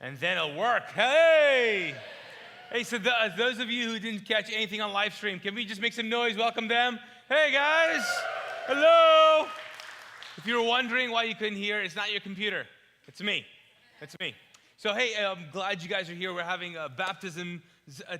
and then it'll work. Hey! Hey, so those of you who didn't catch anything on live stream, can we just make some noise, welcome them? Hey, guys! Hello! If you were wondering why you couldn't hear, it's not your computer. It's me. It's me. So, hey, I'm glad you guys are here. We're having a baptism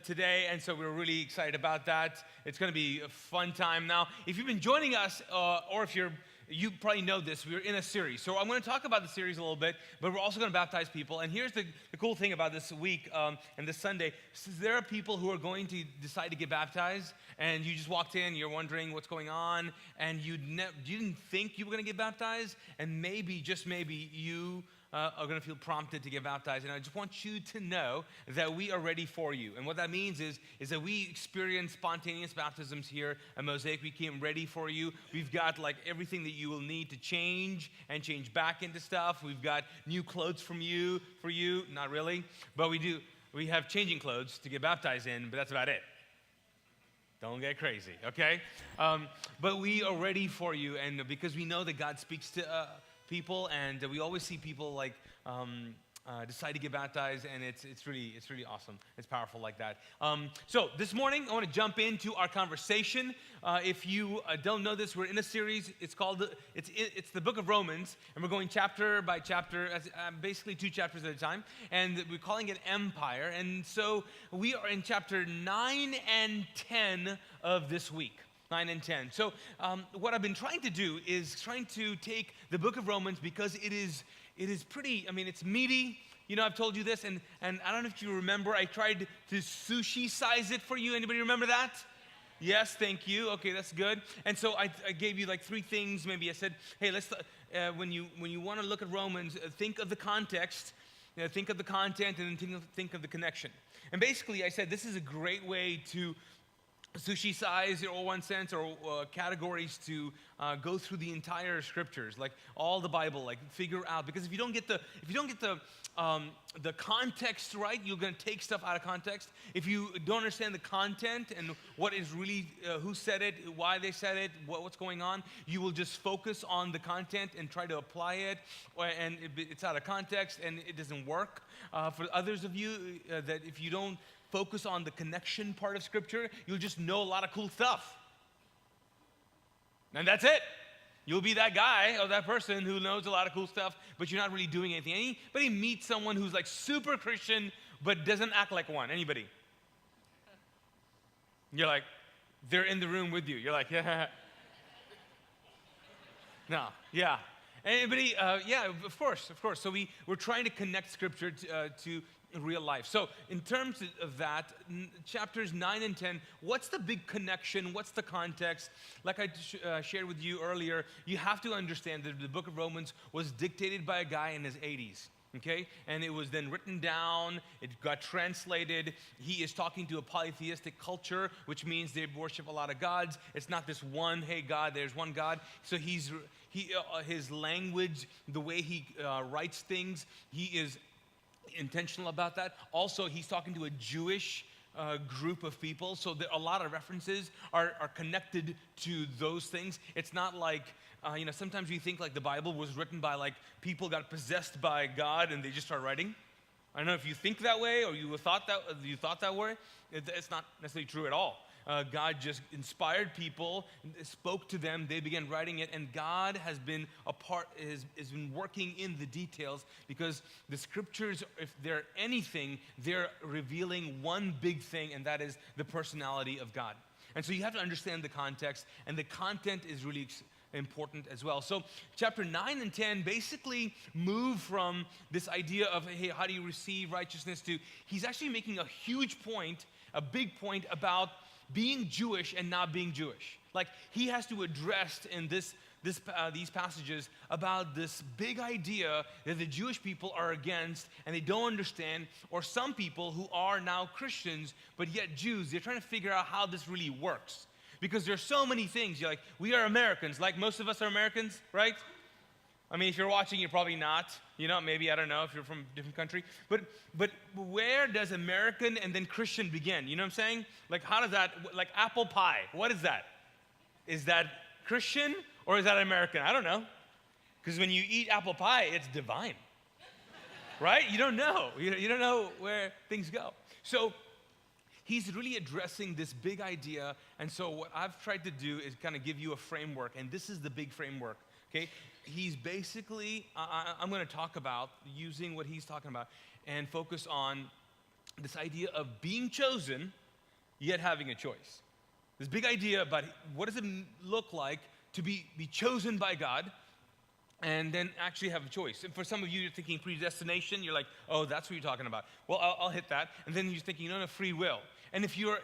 today, and so we're really excited about that. It's going to be a fun time. Now, if you've been joining us, or if you probably know this, we're in a series. So I'm going to talk about the series a little bit, but we're also going to baptize people. And here's the cool thing about this week and this Sunday. There are people who are going to decide to get baptized, and you just walked in, you're wondering what's going on, and you didn't think you were going to get baptized, and maybe, just maybe, you are going to feel prompted to get baptized. And I just want you to know that we are ready for you. And what that means is that we experience spontaneous baptisms here at Mosaic. We came ready for you. We've got like everything that you will need to change and change back into stuff. We've got new clothes for you, not really, but we do. We have changing clothes to get baptized in, but that's about it. Don't get crazy, okay? But we are ready for you, and because we know that God speaks to people, and we always see people like decide to get baptized, and it's really awesome. It's powerful like that. So this morning I want to jump into our conversation. If you don't know this, we're in a series. It's called it's the Book of Romans, and we're going chapter by chapter, basically 2 chapters at a time, and we're calling it Empire. And so we are in chapter 9 and 10 of this week. 9 and 10. So what I've been trying to do is trying to take the book of Romans, because it is pretty, it's meaty. You know, I've told you this, and I don't know if you remember, I tried to sushi size it for you. Anybody remember that? Yes, thank you. Okay, that's good. And so I gave you like 3 things. Maybe I said, hey, let's when you want to look at Romans, think of the context, think of the content, and then think of the connection. And basically I said this is a great way to sushi size, or one sense, or categories to go through the entire scriptures, like all the Bible, like figure out. Because if you don't get the context right, you're going to take stuff out of context. If you don't understand the content and what is really, who said it, why they said it, what's going on, you will just focus on the content and try to apply it, and it's out of context and it doesn't work. For others of you, that if you don't focus on the connection part of Scripture, you'll just know a lot of cool stuff. And that's it. You'll be that guy or that person who knows a lot of cool stuff, but you're not really doing anything. Anybody meet someone who's like super Christian, but doesn't act like one? Anybody? You're like, they're in the room with you. You're like, yeah. No, yeah. Anybody? Yeah, of course. So we're trying to connect Scripture to real life. So in terms of that, chapters 9 and 10, what's the big connection? What's the context? Like I shared with you earlier, you have to understand that the book of Romans was dictated by a guy in his 80s. Okay? And it was then written down, it got translated. He is talking to a polytheistic culture, which means they worship a lot of gods. It's not this one, hey God, there's one God. So his language, the way he writes things, he is intentional about that. Also, he's talking to a Jewish group of people, so a lot of references are connected to those things. It's not like, sometimes we think like the Bible was written by like people got possessed by God and they just start writing. I don't know if you think that way or you thought that way. It's not necessarily true at all. God just inspired people, spoke to them, they began writing it, and God has been has been working in the details, because the scriptures, if they're anything, they're revealing one big thing, and that is the personality of God. And so you have to understand the context, and the content is really important as well. So chapter 9 and 10 basically move from this idea of, hey, how do you receive righteousness, to he's actually making a huge point, a big point about being Jewish and not being Jewish. Like he has to address in these passages about this big idea that the Jewish people are against and they don't understand, or some people who are now Christians but yet Jews, they're trying to figure out how this really works. Because there's so many things. You're like, we are Americans, like most of us are Americans, right? I mean, if you're watching, you're probably not. Maybe, I don't know, if you're from a different country. But where does American and then Christian begin? You know what I'm saying? Like, how does that, like apple pie, what is that? Is that Christian or is that American? I don't know. Because when you eat apple pie, it's divine. right? You don't know. You don't know where things go. So he's really addressing this big idea. And so what I've tried to do is kind of give you a framework. And this is the big framework, okay? He's basically, I'm going to talk about using what he's talking about and focus on this idea of being chosen, yet having a choice. This big idea about what does it look like to be chosen by God and then actually have a choice. And for some of you, you're thinking predestination. You're like, oh, that's what you're talking about. Well, I'll hit that. And then you're thinking, no, free will. And if you're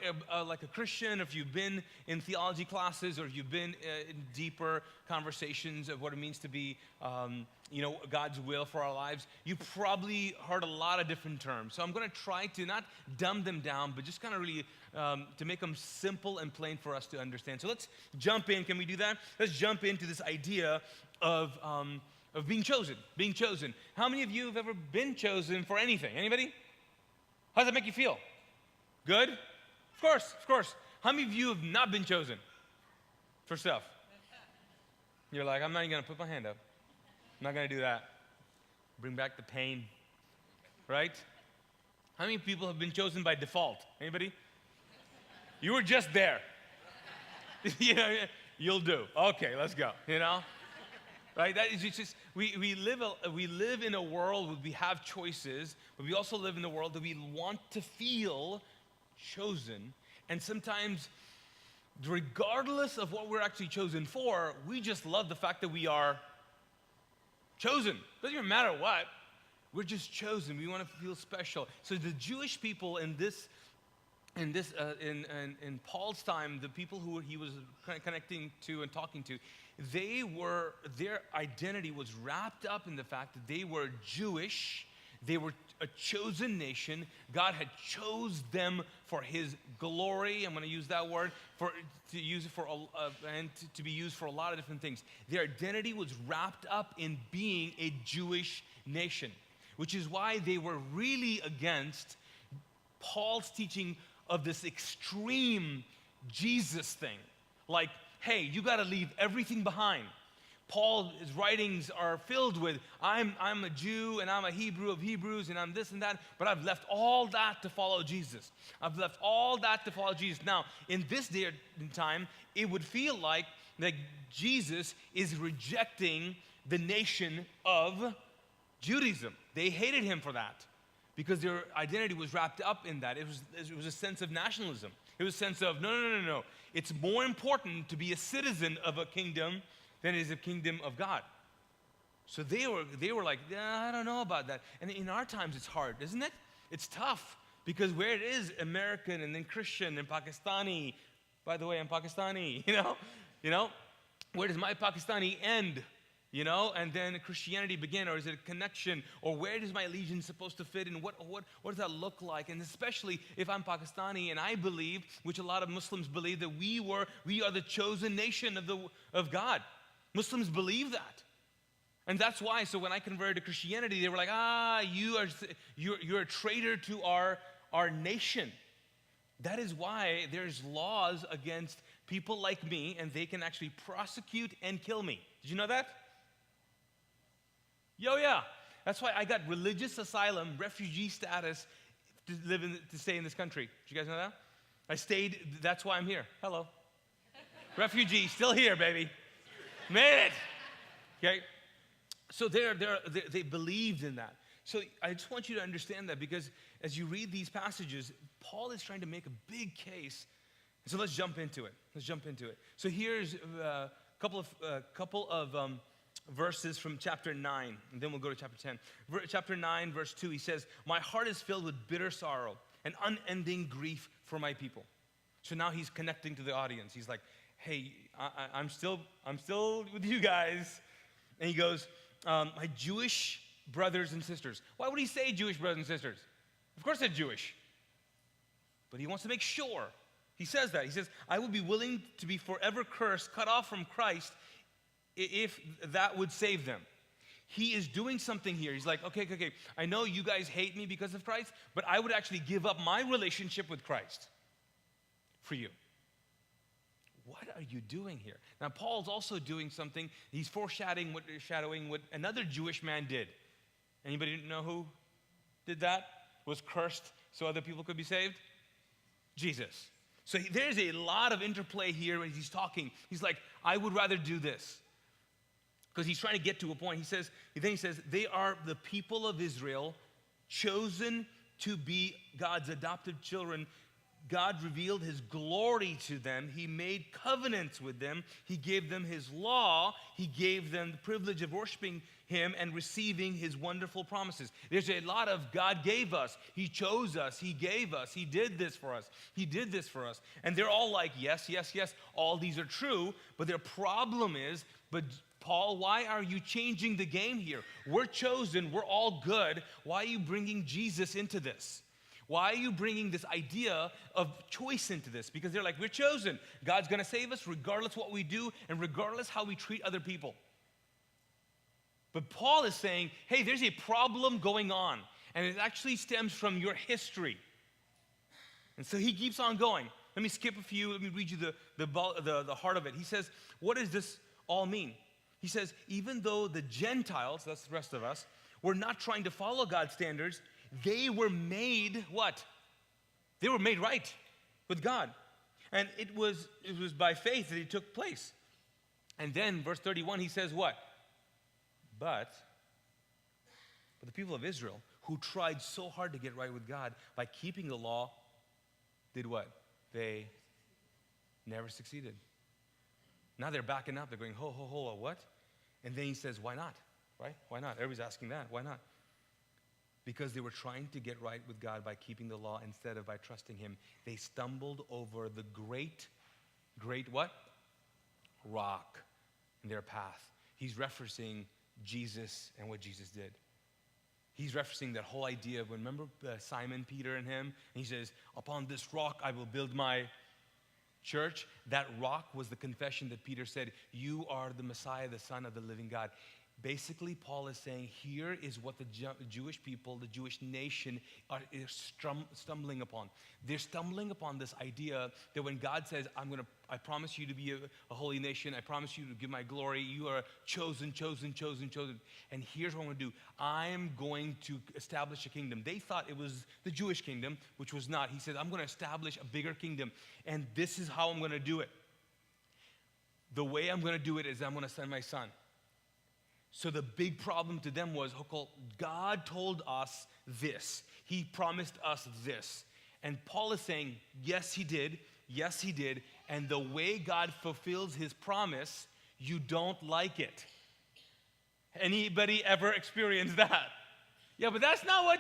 like a Christian, if you've been in theology classes, or if you've been in deeper conversations of what it means to be, God's will for our lives, you probably heard a lot of different terms. So I'm going to try to not dumb them down, but just kind of really to make them simple and plain for us to understand. So let's jump in. Can we do that? Let's jump into this idea of being chosen. Being chosen. How many of you have ever been chosen for anything? Anybody? How does that make you feel? Good? Of course. How many of you have not been chosen for stuff? You're like, I'm not even going to put my hand up. I'm not going to do that. Bring back the pain, right? How many people have been chosen by default? Anybody? You were just there. You'll do. Okay, let's go, Right? That is just we live in a world where we have choices, but we also live in a world that we want to feel chosen. And sometimes, regardless of what we're actually chosen for, we just love the fact that we are chosen. Doesn't even matter what. We're just chosen. We want to feel special. So the Jewish people in Paul's time, the people who he was connecting to and talking to, their identity was wrapped up in the fact that they were Jewish. They were a chosen nation. God had chose them for His glory. I'm going to use that word to be used for a lot of different things. Their identity was wrapped up in being a Jewish nation, which is why they were really against Paul's teaching of this extreme Jesus thing. Like, hey, you got to leave everything behind. Paul's writings are filled with, I'm a Jew and I'm a Hebrew of Hebrews and I'm this and that, but I've left all that to follow Jesus. I've left all that to follow Jesus. Now, in this day and time, it would feel like that Jesus is rejecting the nation of Judaism. They hated him for that because their identity was wrapped up in that. It was a sense of nationalism. It was a sense of, no. It's more important to be a citizen of a kingdom than it is a kingdom of God. So they were like, I don't know about that. And in our times, it's hard, isn't it? It's tough because where it is American and then Christian and Pakistani. By the way, I'm Pakistani. Where does my Pakistani end? And then Christianity begin, or is it a connection? Or where is my allegiance supposed to fit in? What does that look like? And especially if I'm Pakistani and I believe, which a lot of Muslims believe, that we are the chosen nation of God. Muslims believe that. And that's why, so when I converted to Christianity, they were like, you're a traitor to our nation. That is why there's laws against people like me, and they can actually prosecute and kill me. Did you know that? Yeah. That's why I got religious asylum, refugee status to stay in this country. Did you guys know that? I stayed, that's why I'm here. Hello. Refugee, still here, baby. Made it. Okay? So they believed in that. So I just want you to understand that, because as you read these passages, Paul is trying to make a big case. So let's jump into it. So here's a couple of verses from chapter 9, and then we'll go to chapter 10. Chapter 9, verse 2, he says, "My heart is filled with bitter sorrow and unending grief for my people." So now he's connecting to the audience. He's like, hey, I'm still with you guys. And he goes, my Jewish brothers and sisters. Why would he say Jewish brothers and sisters? Of course they're Jewish. But he wants to make sure. He says that. He says, I would be willing to be forever cursed, cut off from Christ, if that would save them. He is doing something here. He's like, okay, I know you guys hate me because of Christ, but I would actually give up my relationship with Christ for you. What are you doing here? Now, Paul's also doing something. He's foreshadowing what another Jewish man did. Anybody know who did that, was cursed so other people could be saved? Jesus. So there's a lot of interplay here when he's talking. He's like, I would rather do this. Because he's trying to get to a point. Then he says, they are the people of Israel, chosen to be God's adopted children. God revealed his glory to them. He made covenants with them. He gave them his law. He gave them the privilege of worshiping him and receiving his wonderful promises. There's a lot of God gave us. He chose us. He gave us. He did this for us. He did this for us. And they're all like, yes, yes, yes. All these are true. But their problem is, but Paul, why are you changing the game here? We're chosen. We're all good. Why are you bringing Jesus into this? Why are you bringing this idea of choice into this? Because they're like, we're chosen. God's going to save us regardless what we do and regardless how we treat other people. But Paul is saying, hey, there's a problem going on, and it actually stems from your history. And so he keeps on going. Let me skip a few. Let me read you the heart of it. He says, what does this all mean? He says, even though the Gentiles, that's the rest of us, were not trying to follow God's standards, they were made what? They were made right with God. And it was by faith that it took place. And then verse 31, he says what? But the people of Israel, who tried so hard to get right with God by keeping the law, did what? They never succeeded. Now they're backing up. They're going, what? And then he says, why not? Right? Why not? Everybody's asking that. Why not? Because they were trying to get right with God by keeping the law instead of by trusting him. They stumbled over the great what? Rock in their path. He's referencing Jesus and what Jesus did. He's referencing that whole idea of, remember Simon, Peter, and him? And he says, upon this rock I will build my church. That rock was the confession that Peter said, you are the Messiah, the Son of the living God. Basically, Paul is saying, here is what the Jewish people, the Jewish nation is stumbling upon. They're stumbling upon this idea that when God says, I promise you to be a holy nation, I promise you to give my glory, you are chosen. And here's what I'm going to do. I'm going to establish a kingdom. They thought it was the Jewish kingdom, which was not. He said, I'm going to establish a bigger kingdom, and this is how I'm going to do it. The way I'm going to do it is I'm going to send my son. So the big problem to them was, God told us this. He promised us this. And Paul is saying, yes, he did. Yes, he did. And the way God fulfills his promise, you don't like it. Anybody ever experienced that? Yeah, but that's not what?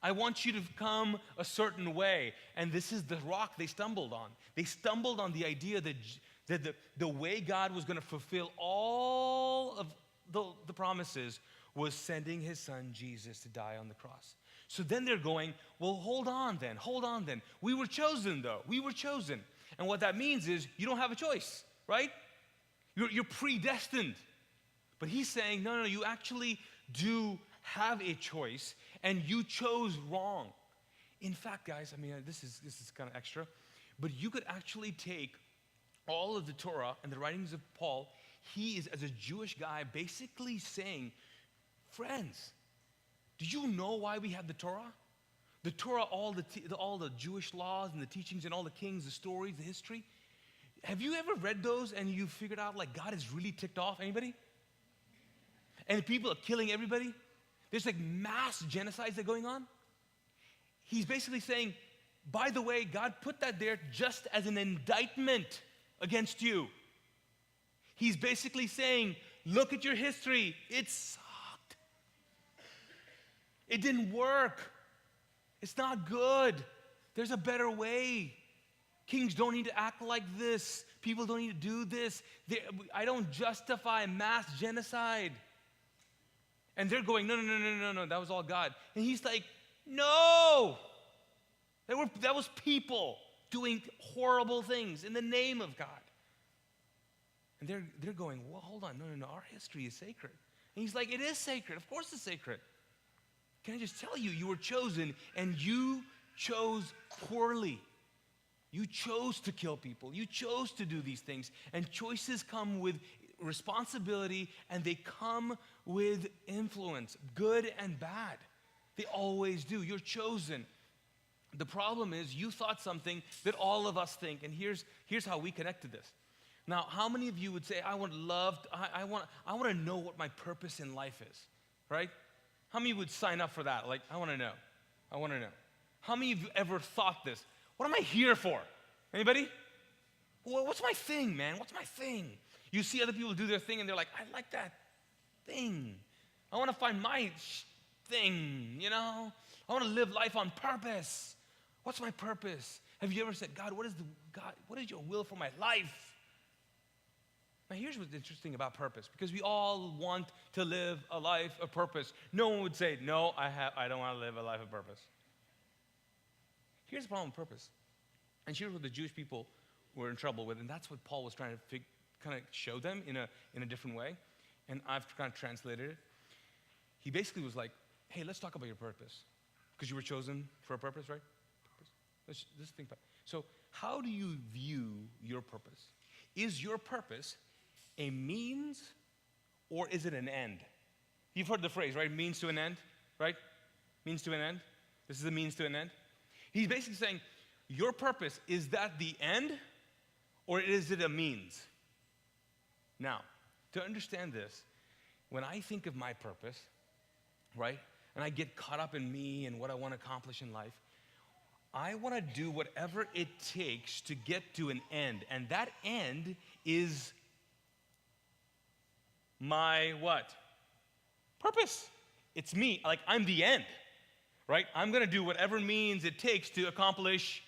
I want you to come a certain way. And this is the rock they stumbled on. They stumbled on the idea that the way God was going to fulfill all of the promises was sending his son Jesus to die on the cross. So then they're going, well, hold on then. We were chosen though. We were chosen. And what that means is you don't have a choice, right? You're predestined. But he's saying, no, you actually do have a choice, and you chose wrong. In fact, guys, this is kind of extra, but you could actually take all of the Torah and the writings of Paul. He is, as a Jewish guy, basically saying, friends, do you know why we have the Torah? The Torah, all the Jewish laws and the teachings and all the kings, the stories, the history. Have you ever read those and you figured out like God is really ticked off? Anybody? And people are killing everybody? There's like mass genocides that are going on. He's basically saying, by the way, God put that there just as an indictment against you. He's basically saying, look at your history. It sucked. It didn't work. It's not good. There's a better way. Kings don't need to act like this. People don't need to do this. I don't justify mass genocide. And they're going, no, that was all God. And he's like, no. That was people doing horrible things in the name of God. And they're going, well, hold on, no, our history is sacred. And he's like, it is sacred. Of course it's sacred. Can I just tell you, you were chosen, and you chose poorly. You chose to kill people. You chose to do these things. And choices come with responsibility, and they come with influence, good and bad. They always do. You're chosen. The problem is you thought something that all of us think, and here's how we connect to this. Now, how many of you would say, I want to know what my purpose in life is, right? How many would sign up for that? Like, I want to know. I want to know. How many of you ever thought this? What am I here for? Anybody? Well, what's my thing, man? What's my thing? You see other people do their thing, and they're like, I like that thing. I want to find my thing, you know? I want to live life on purpose. What's my purpose? Have you ever said, God, what is your will for my life? Now, here's what's interesting about purpose, because we all want to live a life of purpose. No one would say, no, I don't want to live a life of purpose. Here's the problem with purpose. And here's what the Jewish people were in trouble with, and that's what Paul was trying to kind of show them in a different way. And I've kind of translated it. He basically was like, hey, let's talk about your purpose. Because you were chosen for a purpose, right? Let's think about it. So how do you view your purpose? Is your purpose a means, or is it an end? You've heard the phrase, right? Means to an end, right? Means to an end. This is a means to an end. He's basically saying, your purpose, is that the end, or is it a means? Now, to understand this, when I think of my purpose, right, and I get caught up in me and what I want to accomplish in life, I want to do whatever it takes to get to an end. And that end is my what? Purpose. It's me. Like, I'm the end, right? I'm going to do whatever means it takes to accomplish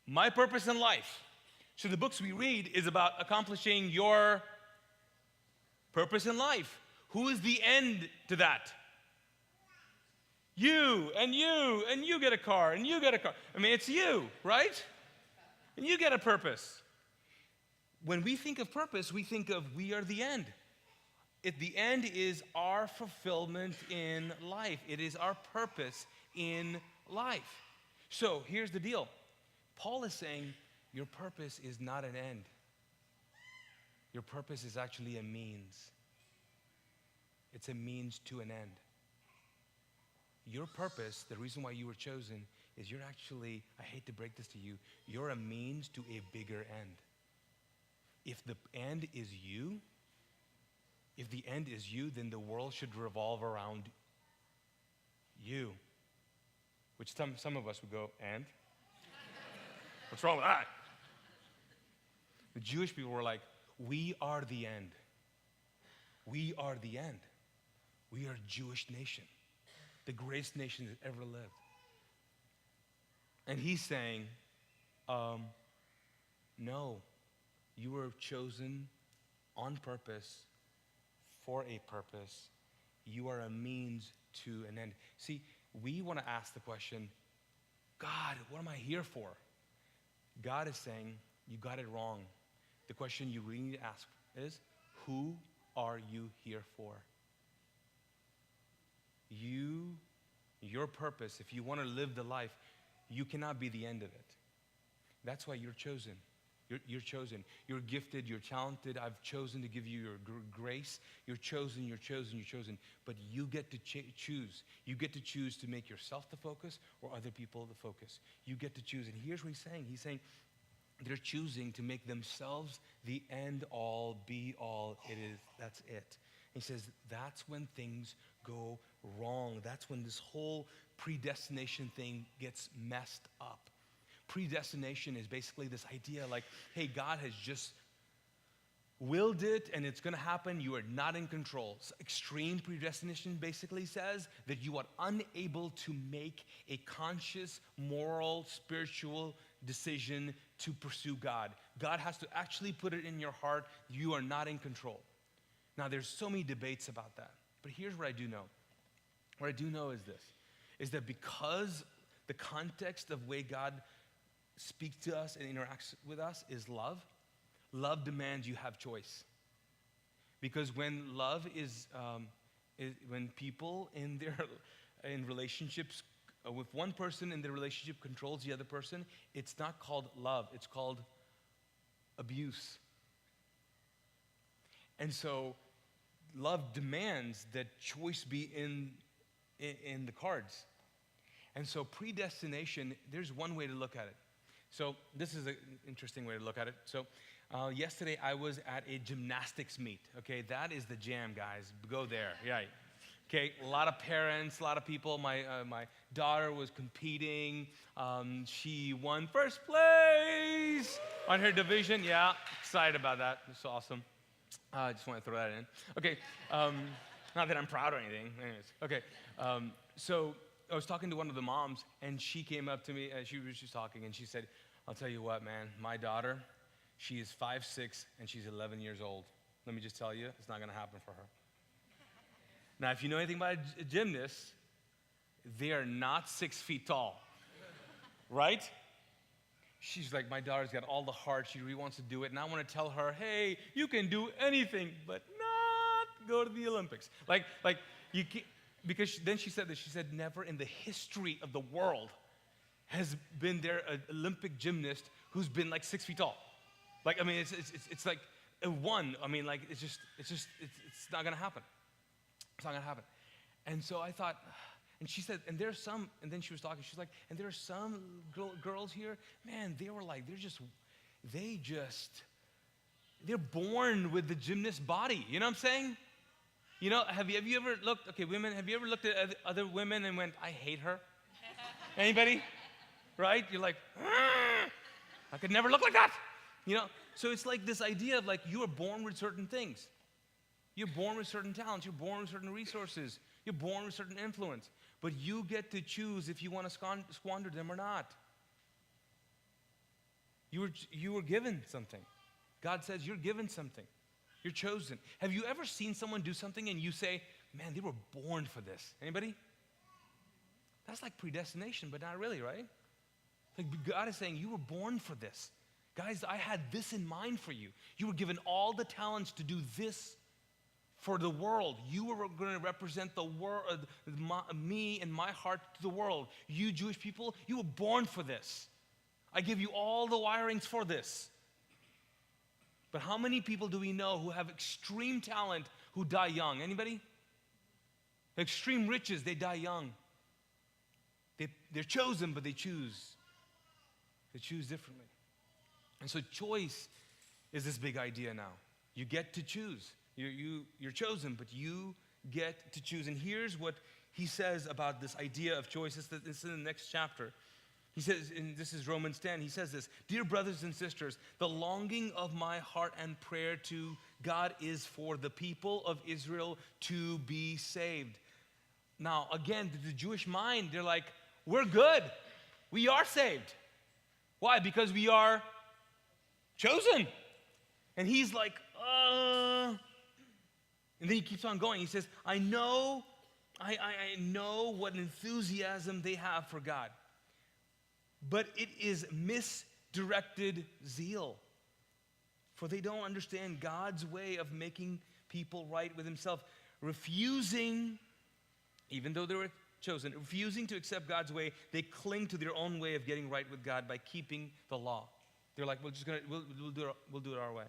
my purpose in life. So the books we read is about accomplishing your purpose in life. Who is the end to that? You, and you get a car, and you get a car. I mean, it's you, right? And you get a purpose. When we think of purpose, we think of we are the end. The end is our fulfillment in life. It is our purpose in life. So here's the deal. Paul is saying your purpose is not an end. Your purpose is actually a means. It's a means to an end. Your purpose, the reason why you were chosen, is you're actually, I hate to break this to you, you're a means to a bigger end. If the end is you, then the world should revolve around you. Which some of us would go, and? What's wrong with that? The Jewish people were like, we are the end. We are the end. We are a Jewish nation. The greatest nation that ever lived. And he's saying, no, you were chosen on purpose, for a purpose. You are a means to an end. See, we want to ask the question, God, what am I here for? God is saying, you got it wrong. The question you really need to ask is, who are you here for? Your purpose, if you want to live the life, you cannot be the end of it. That's why you're chosen. You're chosen. You're gifted. You're talented. I've chosen to give you your grace. You're chosen. You're chosen. You're chosen. But you get to choose. You get to choose to make yourself the focus or other people the focus. You get to choose. And here's what he's saying. He's saying they're choosing to make themselves the end all, be all. That's it. He says that's when things go wrong. That's when this whole predestination thing gets messed up. Predestination is basically this idea like, hey, God has just willed it and it's going to happen. You are not in control. So extreme predestination basically says that you are unable to make a conscious, moral, spiritual decision to pursue God. God has to actually put it in your heart. You are not in control. Now, there's so many debates about that. But here's what I do know. What I do know is this, is that because the context of way God speaks to us and interacts with us is love, love demands you have choice. Because when love is when people in relationships, with one person in the relationship controls the other person, it's not called love, it's called abuse. And so love demands that choice be in the cards. And so predestination, there's one way to look at it. So this is an interesting way to look at it. So yesterday I was at a gymnastics meet. Okay, that is the jam, guys. Go there. Yeah. Okay, a lot of parents, a lot of people. My daughter was competing. She won first place on her division. Yeah, excited about that. It's awesome. I just want to throw that in. Okay, not that I'm proud or anything. Anyways, okay. So I was talking to one of the moms, and she came up to me, she was just talking, and she said, I'll tell you what, man, my daughter, she is 5'6", and she's 11 years old. Let me just tell you, it's not going to happen for her. Now, if you know anything about gymnasts, they are not 6 feet tall, right? She's like, my daughter's got all the heart. She really wants to do it, and I want to tell her, hey, you can do anything, but not go to the Olympics. Like you can't. Because then she said this, she said, never in the history of the world has been there an Olympic gymnast who's been like 6 feet tall. Like, I mean, it's like a one. I mean, like, it's not gonna happen. It's not gonna happen. And so I thought, and she said, and there's some, and then she was talking, she's like, and there are some girls here, man, they were like, they're born with the gymnast body. You know what I'm saying? You know, have you ever looked, okay, women, have you ever looked at other women and went, I hate her? Anybody? Right? You're like, I could never look like that. You know, so it's like this idea of like you are born with certain things. You're born with certain talents. You're born with certain resources. You're born with certain influence. But you get to choose if you want to squander them or not. You were given something. God says you're given something. You're chosen. Have you ever seen someone do something and you say, man, they were born for this? Anybody? That's like predestination, but not really, right? Like God is saying, you were born for this. Guys, I had this in mind for you. You were given all the talents to do this for the world. You were going to represent the world, me and my heart to the world. You Jewish people, you were born for this. I give you all the wirings for this. But how many people do we know who have extreme talent who die young? Anybody? Extreme riches, they die young. They're chosen, but they choose. They choose differently. And so choice is this big idea now. You get to choose. You're chosen, but you get to choose. And here's what he says about this idea of choice. It's in the next chapter. He says, and this is Romans 10, he says this, dear brothers and sisters, the longing of my heart and prayer to God is for the people of Israel to be saved. Now, again, to the Jewish mind, they're like, we're good. We are saved. Why? Because we are chosen. And he's like, And then he keeps on going. He says, I know what enthusiasm they have for God. But it is misdirected zeal. For they don't understand God's way of making people right with himself. Refusing, even though they were chosen, refusing to accept God's way, they cling to their own way of getting right with God by keeping the law. They're like, we'll do it our way.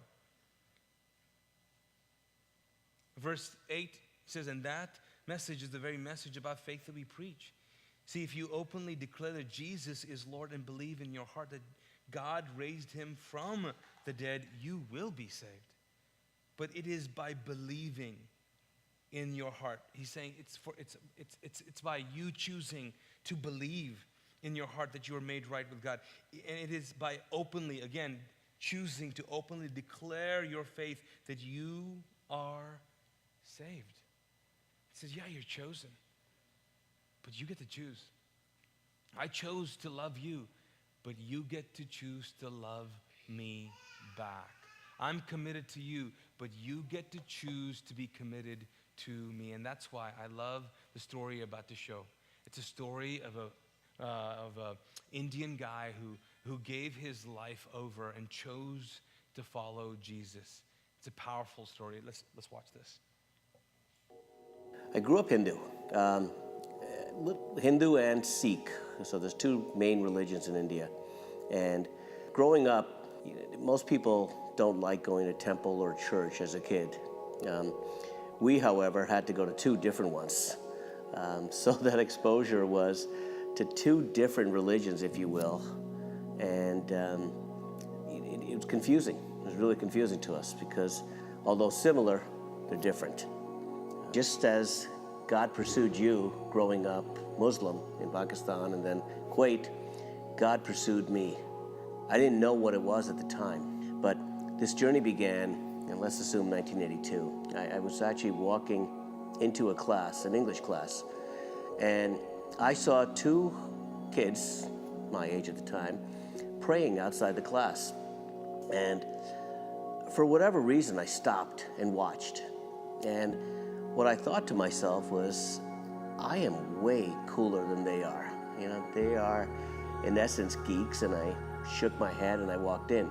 Verse 8 says, and that message is the very message about faith that we preach. See, if you openly declare that Jesus is Lord and believe in your heart that God raised him from the dead, you will be saved. But it is by believing in your heart. He's saying it's by you choosing to believe in your heart that you are made right with God. And it is by openly, again, choosing to openly declare your faith that you are saved. He says, yeah, you're chosen. But you get to choose. I chose to love you, but you get to choose to love me back. I'm committed to you, but you get to choose to be committed to me. And that's why I love the story about the show. It's a story of a Indian guy who gave his life over and chose to follow Jesus. It's a powerful story. Let's watch this. I grew up Hindu. Hindu and Sikh. So there's two main religions in India. And growing up, most people don't like going to temple or church as a kid. We, however, had to go to 2 different ones. So that exposure was to 2 different religions, if you will. And it was confusing. It was really confusing to us because although similar, they're different. Just as God pursued you growing up Muslim in Pakistan and then Kuwait, God pursued me. I didn't know what it was at the time, but this journey began, and let's assume 1982. I was actually walking into a class, an English class, and I saw 2 kids, my age at the time, praying outside the class. And for whatever reason, I stopped and watched. And what I thought to myself was, I am way cooler than they are. You know, they are, in essence, geeks, and I shook my head and I walked in.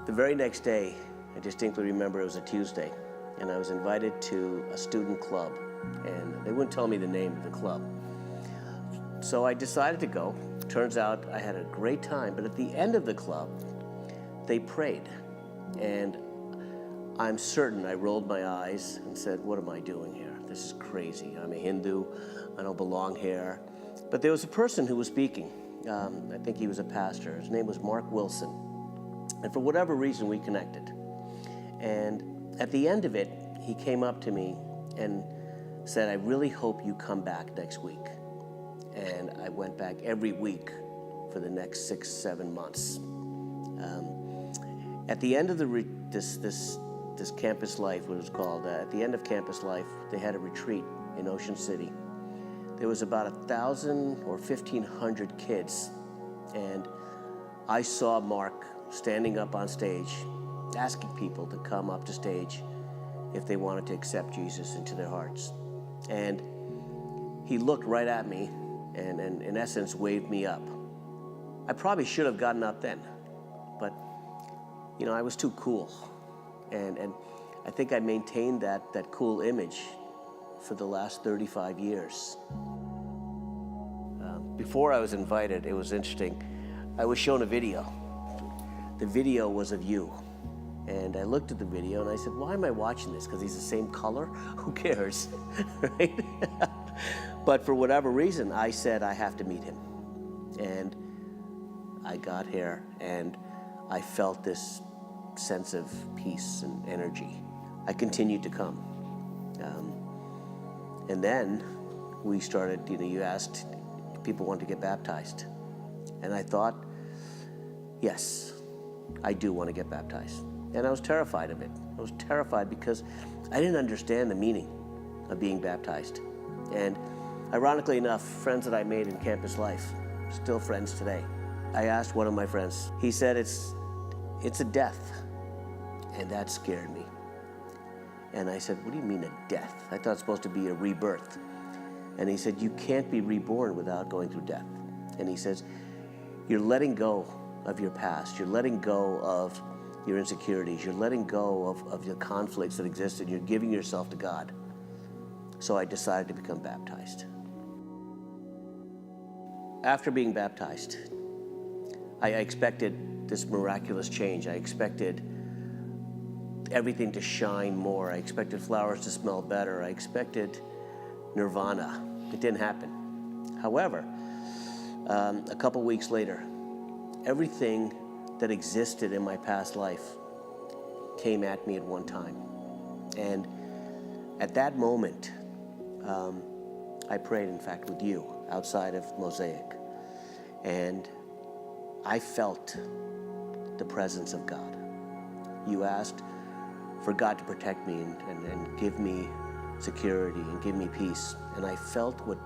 The very next day, I distinctly remember it was a Tuesday, and I was invited to a student club, and they wouldn't tell me the name of the club. So I decided to go. Turns out I had a great time, but at the end of the club, they prayed, and I'm certain I rolled my eyes and said, what am I doing here? This is crazy. I'm a Hindu. I don't belong here. But there was a person who was speaking. I think he was a pastor. His name was Mark Wilson. And for whatever reason, we connected. And at the end of it, he came up to me and said, I really hope you come back next week. And I went back every week for the next 6-7 months. At the end of this campus life, what it was called, at the end of campus life, they had a retreat in Ocean City. There was about 1,000 or 1,500 kids, and I saw Mark standing up on stage, asking people to come up to stage if they wanted to accept Jesus into their hearts. And he looked right at me and in essence waved me up. I probably should have gotten up then, but you know, I was too cool. And I think I maintained that cool image for the last 35 years. Before I was invited, it was interesting. I was shown a video. The video was of you. And I looked at the video and I said, why am I watching this? Because he's the same color? Who cares, right? But for whatever reason, I said I have to meet him. And I got here and I felt this sense of peace and energy. I continued to come. And then we started, you asked if people wanted to get baptized. And I thought, yes, I do want to get baptized. And I was terrified of it. I was terrified because I didn't understand the meaning of being baptized. And ironically enough, friends that I made in campus life, still friends today. I asked one of my friends, he said, it's a death. And that scared me. And I said, what do you mean a death? I thought it's supposed to be a rebirth. And he said, you can't be reborn without going through death. And he says, you're letting go of your past. You're letting go of your insecurities. You're letting go of the conflicts that existed. You're giving yourself to God. So I decided to become baptized. After being baptized, I expected this miraculous change. I expected everything to shine more. I expected flowers to smell better. I expected nirvana. It didn't happen. However, a couple weeks later, everything that existed in my past life came at me at one time. And at that moment, I prayed, in fact, with you outside of Mosaic. And I felt the presence of God. You asked for God to protect me and give me security and give me peace. And I felt what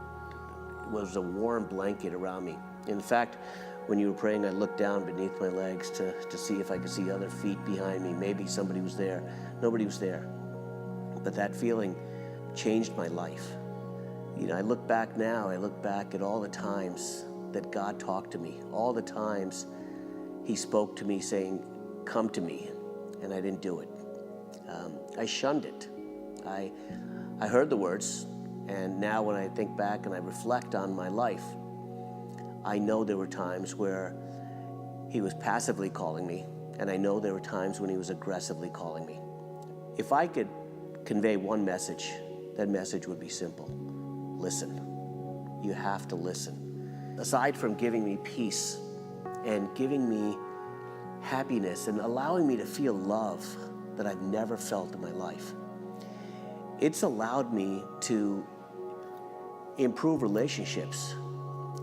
was a warm blanket around me. In fact, when you were praying, I looked down beneath my legs to see if I could see other feet behind me. Maybe somebody was there. Nobody was there. But that feeling changed my life. I look back now, I look back at all the times that God talked to me, all the times He spoke to me saying, come to me, and I didn't do it. I shunned it. I heard the words, and now when I think back and I reflect on my life, I know there were times where He was passively calling me, and I know there were times when He was aggressively calling me. If I could convey one message, that message would be simple. Listen. You have to listen. Aside from giving me peace and giving me happiness and allowing me to feel love that I've never felt in my life, it's allowed me to improve relationships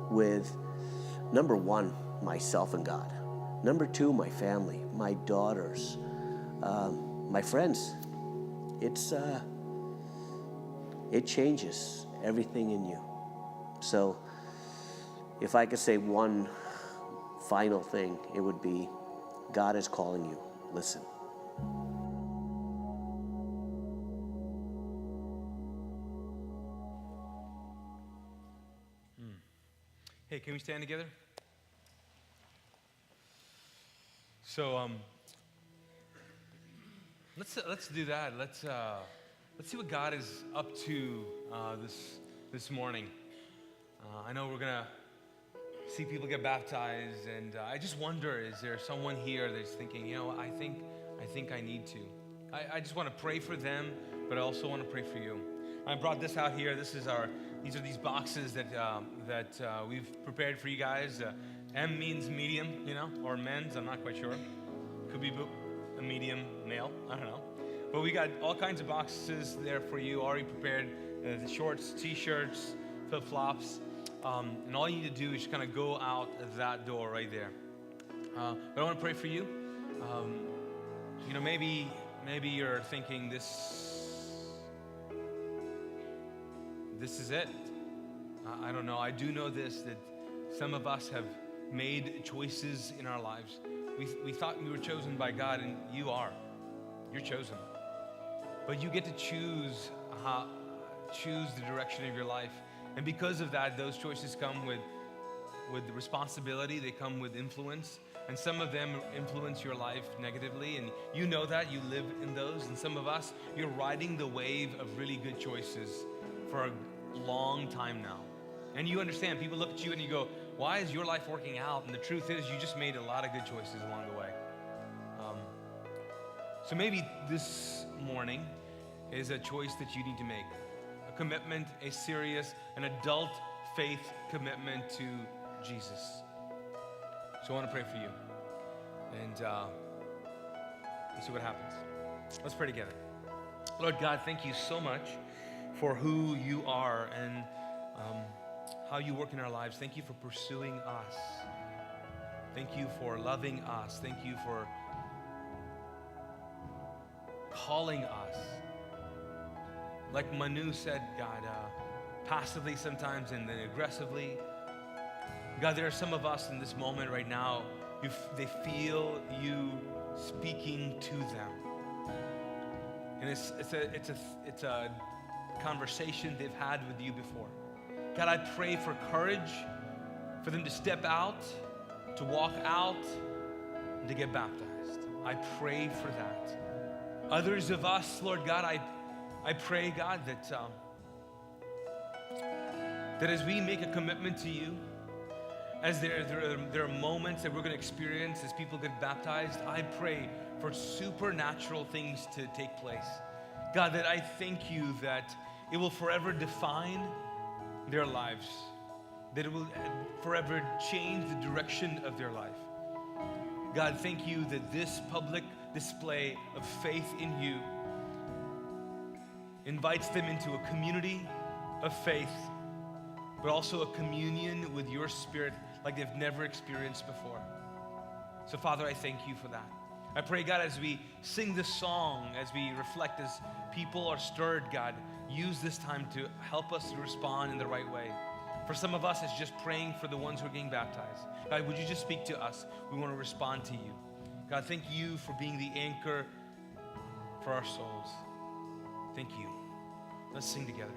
with, number one, myself and God. Number two, my family, my daughters, my friends. It changes everything in you. So if I could say one final thing, it would be, God is calling you. Listen. Hey, can we stand together? So let's do that. Let's see what God is up to this morning. I know we're gonna see people get baptized, and I just wonder: is there someone here that's thinking, I think I need to? I just want to pray for them, but I also want to pray for you. I brought this out here. These are these boxes that we've prepared for you guys. M means medium, or men's. I'm not quite sure. Could be a medium male. I don't know. But we got all kinds of boxes there for you already prepared. The shorts, t-shirts, flip-flops. And all you need to do is kind of go out that door right there. But I want to pray for you. Maybe you're thinking this is it. I don't know. I do know this, that some of us have made choices in our lives. We thought we were chosen by God, and you are. You're chosen. But you get to choose the direction of your life. And because of that, those choices come with responsibility. They come with influence. And some of them influence your life negatively. And you know that. You live in those. And some of us, you're riding the wave of really good choices for a long time now. And you understand. People look at you and you go, why is your life working out? And the truth is, you just made a lot of good choices along the way. So maybe this morning is a choice that you need to make. A commitment, a serious, an adult faith commitment to Jesus. So I want to pray for you. And we'll see what happens. Let's pray together. Lord God, thank you so much for who you are and how you work in our lives. Thank you for pursuing us. Thank you for loving us. Thank you for calling us. Like Manu said, God, passively sometimes and then aggressively. God, there are some of us in this moment right now, they feel you speaking to them. And it's a conversation they've had with you before. God, I pray for courage for them to step out, to walk out, and to get baptized. I pray for that. Others of us, Lord God, I pray, God, that as we make a commitment to you, as there are moments that we're going to experience as people get baptized, I pray for supernatural things to take place. God, that I thank you that it will forever define their lives, that it will forever change the direction of their life. God, thank you that this public display of faith in you invites them into a community of faith, but also a communion with your Spirit like they've never experienced before. So Father, I thank you for that. I pray, God, as we sing this song, as we reflect, as people are stirred, God, use this time to help us to respond in the right way. For some of us, it's just praying for the ones who are getting baptized. God, would you just speak to us? We want to respond to you. God, thank you for being the anchor for our souls. Thank you. Let's sing together.